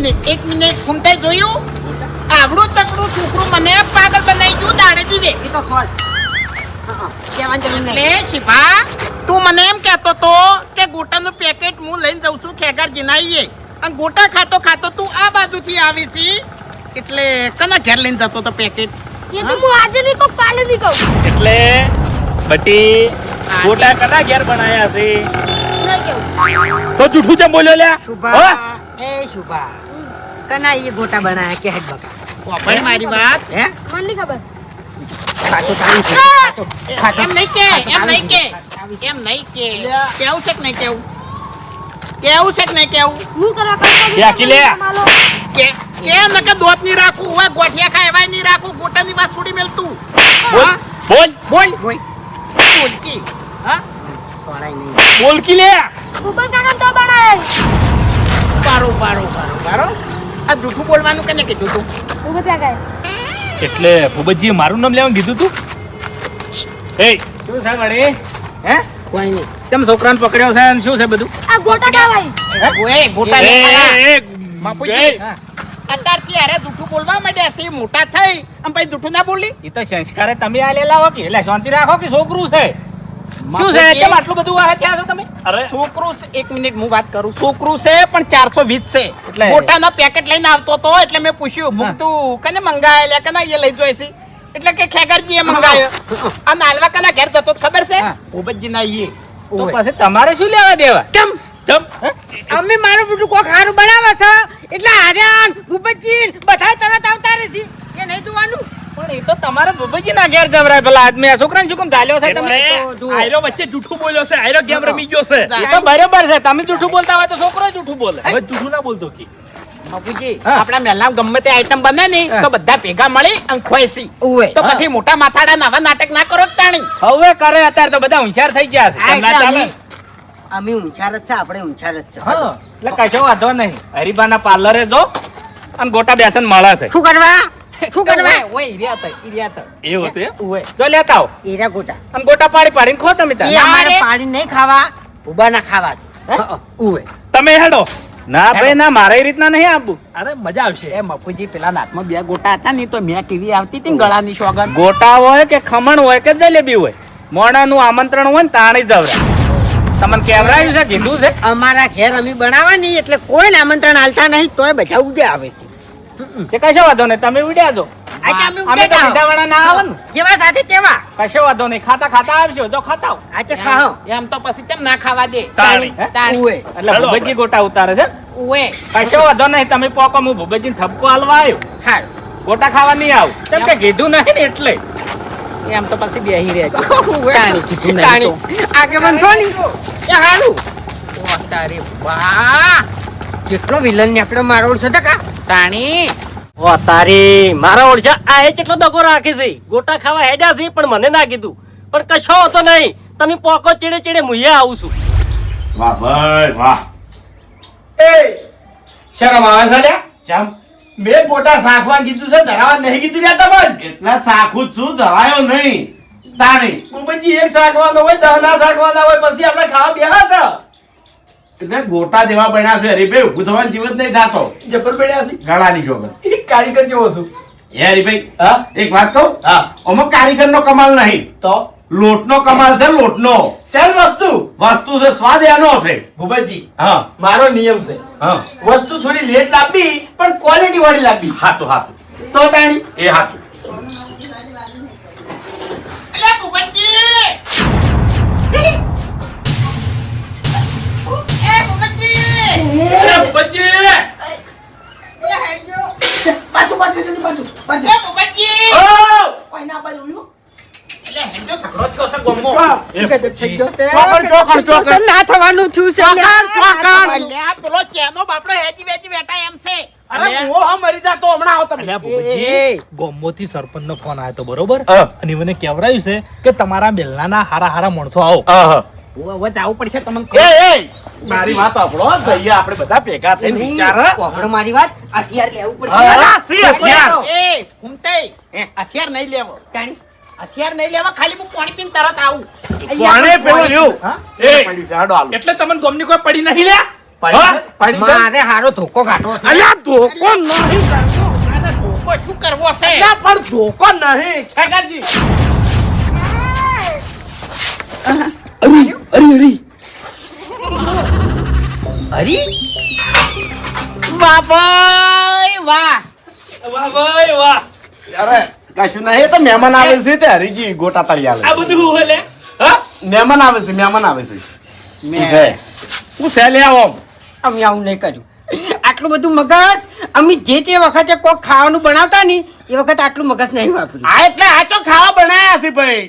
એક મિનિટ ફૂમતાઈ જોયું આવડું તકડું છોકરું મને પાગલ બનાવી ગયું દાડે દીવે એ તો ખોલ એટલે શિભા તું મને એમ કહેતો તો કે ગોટાનું પેકેટ હું લઈને જઉં છું ખેગાર જીનાઈએ અને ગોટા ખાતો ખાતો તું આ બાજુથી આવી છી એટલે કના ઘેર લઈને જતો તો પેકેટ ये तो હું આજે નહીં કહું કાલે નહીં કહું એટલે બટી ગોટા કના ઘેર બનાયા છે નહીં કેવું તો જૂઠું કેમ બોલ્યો લ્યા શુભા એ શુભા કના એ ગોટા બનાયા કે હેડ બકા વાપર મારી વાત હે મને નહીં ખબર ખાતો તાળી છે ખાતો એમ નહીં કે એમ નહીં કે એમ નહીં કે કેવું છે કે નહીં કેવું કેવું છે કે નહીં કેવું હું કરવા કરતો એ અકીલે. કે કેમ નકે દોત નહીં રાખું હવે ગોઠિયા ખાય નહીં રાખું ગોટાની વાત છોડી મેલતું બોલ હા? બોલ બોલ બોલ બોલ કી હા સોળાય નહીં બોલ કી લે ઉપર કાકા તો બનાય પારો પારો પારો પારો આ જૂઠું બોલવાનું કેને કીધું તું ઉપર કાકા એટલે ભૂપતજીએ મારું નામ લેવાનું કીધું તું એ શું છે વળી હે કોઈ નહીં કેમ છોકરાને પકડ્યો છે અને શું છે બધું આ ગોટા ખાવાય ઓએ ગોટા એ, નહીં ખાવા. એ, બાપુજી એ, અત્યારથી અરે જૂઠું બોલવા માંડ્યા છે મોટા થઈ અને પછી જૂઠું ના બોલી ઈ તો સંસ્કારે તમે આલેલા હો કે એટલે શાંતિ રાખો કે છોકરું છે શું છે બાપુજી. કેમ આટલું બધું વાહે થયા છો તમે અરે છોકરું છે, એક મિનિટ હું વાત કરું છોકરું છે પણ 420 છે એટલે? ગોટાનો પેકેટ લઈને આવતો તો એટલે મેં પૂછ્યું મુક તું કને મંગાયેલા કના એ લઈ જોઈ છે એટલે કે ખેગરજી એ મંગાયો આ નાલવા કના ઘેર જતો તો ખબર છે હા. ભૂપતજી ના ઈ તો પછી તમારે શું લેવા દેવા કેમ ચમ અમે મારું બધું કોક હારું બનાવે છે એટલે આર્યન ભૂપતજી બધા તરત આવતા રહે છે એ નહીં જોવાનું પણ એ તો તમારે ભૂપતજી ના ઘેર જવરાય પેલા આદમી આ છોકરાને શું કેમ ધાલ્યો છે તમે તો જુઓ. આયરો વચ્ચે જૂઠું બોલ્યો છે આયરો ગેમ રમી ગયો છે જા. એ તો બરાબર છે તમે જૂઠું બોલતા હોય તો છોકરો જૂઠું બોલે હવે જૂઠું ના બોલતો કી બાપુજી હા. આપણા મહેલામાં ગમે તે આઈટમ બને ને હા. તો બધા ભેગા મળી અને ખોઈસી ઉવે તો પછી મોટા માથાડા નવા નાટક ના કરો જ તાણી હવે કરે અત્યારે તો બધા હોશિયાર થઈ ગયા છે આ તમને એટલે ચાલે? અમે ઊંચાર જ છે આપણે ઊંચાર જ છે હા એટલે કશો વાંધો નહીં હરીબાના પાર્લરે જો અને ગોટા બેસન મળે છે શું કરવા શું કરવા ઓય ઈર્યા હતા એવું હતું એમ? ઓય જો લેતા આવો એરા ગોટા અને ગોટા પાડી પાડીને ખો તમે એ તાર. અમારે રે. પાણી નહીં ખાવા ઉબાના ખાવા છે હે? ઉવે તમે હેડો ના ભાઈ ના મારે એ રીતના નહીં આપવું અરે મજા આવશે એ મફુજી પેલા નાથમાં બે ગોટા હતા ને તો મેં ટીવી આવતી હતી ને ગળાની સોગંદ ગોટા હોય કે ખમણ હોય કે જલેબી હોય મોણાનું આમંત્રણ હોય ને તાણી જવરા તમને કેવરાયું છે કીધું છે અમારા ઘેર અમે બનાવવાની એટલે કોઈને આમંત્રણ આલતા નહીં તોય બધા ઉદે આવે છે કે કશો વાંધો નહીં તમે ઉડ્યા જો આજે અમે અમે ઉદે તો સીધાવાળા ના આવે ને જેવા સાથે તેવા કશો વાંધો નહીં ખાતા ખાતા આવશો જો ખાતા આજે ખાઓ એમ તો પછી કેમ ના ખાવા દે તાણી, હે? તાણી. ઉવે એટલે ભૂપતજી ગોટા ઉતારે છે ઓય કશો વાંધો નહીં તમે પોકો હું ભૂપતજીને ઠપકો હાલવા આવ્યો હારું ગોટા ખાવા નહીં આવું કેમ કે કીધું નહીં ને એટલે એમ તો પછી બેહી રહેજો ઉવે. તાણી કીધું નહીં તાણી. તો. આગેવાન છો ની એ હારું ઓ તારી વાહ કેટલો વિલન નીકળ્યો મારો ઓળખો તો કા તાણી ઓ તારી મારા ઓળશા આ એ કેટલો દગો રાખે છે ગોટા ખાવા હેડ્યા છે પણ મને ના કીધું પણ કશો હતો નહીં તમે પોકો ચીડે ચીડે મુયે આવું છું વાહ ભાઈ વાહ એ શરમ આવે છે લ્યા? ચમ મેં ગોટા શાકવાન કીધું છે ધરાવા નહીં કીધું લ્યા તમને એટલા સાખું જ છું ધરાયો નહીં તાણી કુંભજી એક શાકવાનો હોય દહના શાકવાના હોય પછી આપણે ખાવા બેહા હતા એટલે ગોટા જેવા બન્યા છે હરીભાઈ ઉભું થવાનું જીવત નહીં થતો જબર પડ્યા છે ગળાની જોગર એ કારીગર જેવો છું હે હરીભાઈ હા એક વાત કહું હા આમાં કારીગરનો કમાલ નહીં તો લોટનો કમાલ છે લોટનો શેર વસ્તુ વસ્તુ છે સ્વાદ એનો હશે ભૂપતજી હા મારો નિયમ છે હા વસ્તુ થોડી લેટ લાવવી પણ ક્વોલિટી વાળી લાવવી સાચું સાચું તો તાણી એ સાચું અલે ભૂપતજી એ ભૂપતજી ભૂપતજી એ હેડજો પાછું પાછું જલ્દી પાછું પાછું એ ભૂપતજી ઓ કોઈ ના પાડું લ્યો એટલે હેડજો ઝઘડો થયો છે ગોમો ચોકડ ના થવાનું થયું છે અલ્યા પેલો ચેનો બાપડો હેજી વેજી બેઠા એમ છે અરે મો હા મરી જા તો હમણાં આવો તમે એ, એ. ગોમોથી સરપંચનો ફોન આવ્યો તો બરોબર હા. અને મને કહેવરાયું છે કે તમારા બેલનાના હારા હારા માણસો આવો હવે જાવું પડશે તમને મારી વાત આપણો જઈએ આપણે બધા ભેગા થઈને વિચાર કોકડો મારી વાત હથિયાર લેવું પડશે અલા, સી હથિયાર. એ ફૂમતાઈ હથિયાર નહીં લેવો તાણી. હથિયાર નહીં લેવા ખાલી હું પાણી પીને તરત આવું કોણે પેલું રહ્યું હા? એ પડ્યું છે હાડો હાલો એટલે તમને ગોમની કોઈ પડી નહીં લ્યા પડી છે? મારે હારો ધોકો કાઢવો છે અલ્યા ધોકો નહીં કરતો. આને ધોકો શું કરવો છે અલ્યા પણ ધોકો નહીં ખેગારજી. હરી વાહ ભાઈ વાહ વાહ ભાઈ વાહ. અરે કશું નહીં, એ તો મહેમાન આવે છે તે હરીજી ગોટા તળી આલે આ બધું હું લે હા મહેમાન આવે છે મહેમાન આવે છે હું છે લે આવો અમે આવું નહીં કર્યું આટલું બધું મગજ અમે જે તે વખતે કોક ખાવાનું બનાવતા ની એ વખત આટલું મગજ નહીં વાપર્યું આ એટલે આ તો ખાવા બનાયા છે ભાઈ.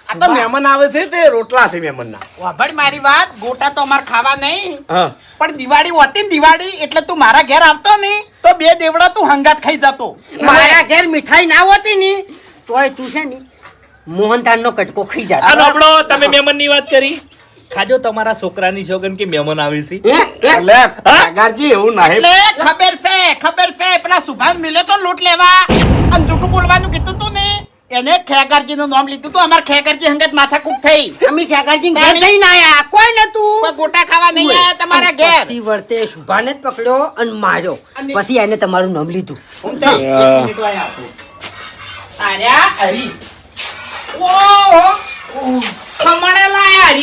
આ તો મહેમાન આવે છે તે રોટલા છે મહેમાનના. વાભળ મારી વાત ગોટા તો અમાર ખાવા નહીં હા પણ દિવાળી હોતી ને દિવાળી એટલે તું મારા ઘેર આવતો ને તો બે દેવડા તું હંગાત ખાઈ જતો મારા ઘેર મીઠાઈ ના હોતી ની તોય તું છે ની મોહનથાળ નો કટકો ખાઈ આ જાય નબળો તમે મહેમાનની વાત કરી ખાજો તમારા છોકરાની સોગન કે મહેમાન આવી છે એટલે ખેગારજી એવું નહીં. એટલે ખબર છે પેલા સુભાન મિલે તો લૂંટ લેવા અને જૂઠું બોલવાનું કીધું તું ને એને ખેગારજી નું નામ લીધું તું અમાર ખેગારજી હંગાત માથાકૂટ થઈ અમે ખેગારજી ઘેર જઈને આયા કોઈ નતું કોઈ ગોટા ખાવા નહીં આયા તમારા ઘેર પછી વર્તે શુભાને જ પકડ્યો અને માર્યો અને- પછી એને તમારું નામ લીધું હું તો એક મિનિટ વાય આપું. આર્યા હરી ઓહો ખમણે લાયા હરી